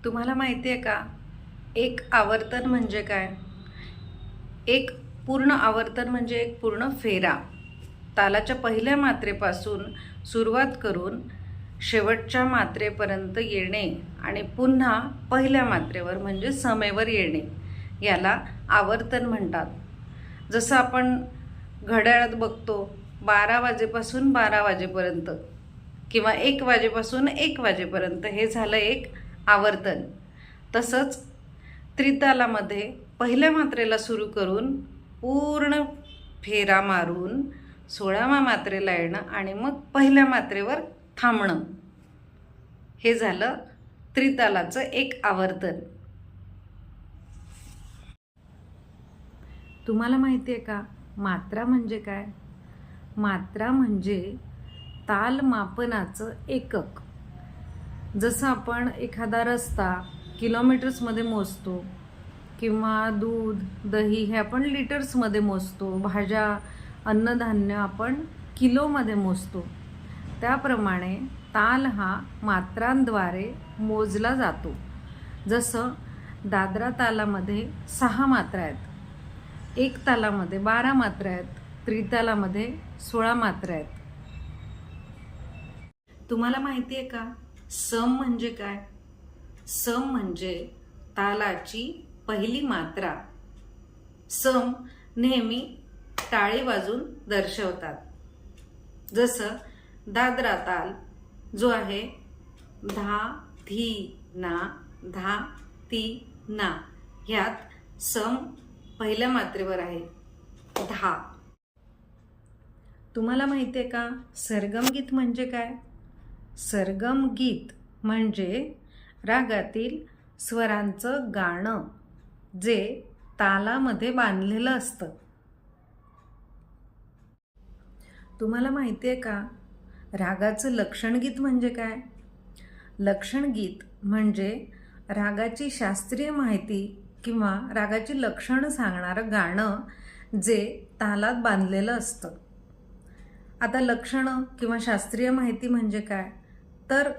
तुम्हाला माहिती आहे का, एक आवर्तन म्हणजे काय? एक पूर्ण आवर्तन म्हणजे एक पूर्ण फेरा. तालाच्या पहिल्या मात्रेपासून सुरुवात करून शेवटच्या मात्रेपर्यंत येणे आणि पुन्हा पहिल्या मात्रेवर म्हणजे समेवर येणे, याला आवर्तन म्हणतात. जसं आपण घड्याळात बघतो 12 वाजेपासून 12 वाजेपर्यंत किंवा 1 वाजेपासून 1 वाजेपर्यंत, हे झालं एक आवर्तन. तसंच त्रितालामध्ये पहिल्या मात्रेला सुरू करून पूर्ण फेरा मारून 16व्या मात्रेला येणं आणि मग पहिल्या मात्रेवर थांबणं, हे झालं त्रितालाचं एक आवर्तन. तुम्हाला माहिती आहे का, मात्रा म्हणजे काय? मात्रा म्हणजे तालमापनाचं एकक. जसं आपण एखादा रस्ता किलोमीटर्समध्ये मोजतो किंवा दूध दही हे आपण लिटर्समध्ये मोजतो, भाज्या अन्नधान्य आपण किलोमध्ये मोजतो, त्याप्रमाणे ताल हा मात्रांद्वारे मोजला जातो. जसं दादरा तालामध्ये 6 मात्रा आहेत, एक तालामध्ये 12 मात्रा आहेत, त्रितालामध्ये 16 मात्रा आहेत. तुम्हाला माहिती आहे का, सम म्हणजे काय? सम म्हणजे तालाची पहिली मात्रा. सम नेहमी टाळी वाजून दर्शवतात. जसं दादरा ताल जो आहे धा धी ना धा ती ना, ह्यात सम पहिल्या मात्रेवर आहे 10. तुम्हाला माहिती आहे का, सरगम गीत म्हणजे काय? सरगम गीत म्हणजे रागातील स्वरांचं गाणं जे तालामध्ये बांधलेलं असतं. तुम्हाला माहिती आहे का, रागाचं लक्षणगीत म्हणजे काय? लक्षणगीत म्हणजे रागाची शास्त्रीय माहिती किंवा रागाची लक्षणं सांगणारं गाणं जे तालात बांधलेलं असतं. आता लक्षणं किंवा शास्त्रीय माहिती म्हणजे काय? तर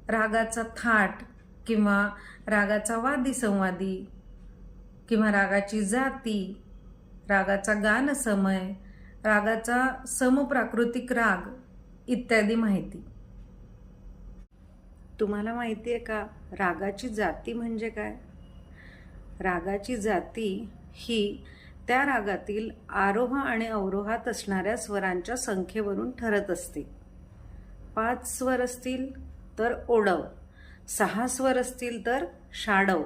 रागाचा थाट किंवा रागाचा वादी संवादी किंवा रागाची जाती, रागाचा गान समय, रागाचा समप्राकृतिक राग इत्यादी माहिती. तुम्हाला माहिती आहे का, रागाची जाती म्हणजे काय? रागाची जाती ही त्या रागातील आरोह आणि अवरोहात असणाऱ्या स्वरांच्या संख्येवरून ठरत असते. 5 स्वर असतील तर ओढव, 6 स्वर असतील तर षाडव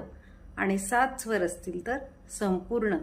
आणि 7 स्वर असतील तर संपूर्ण.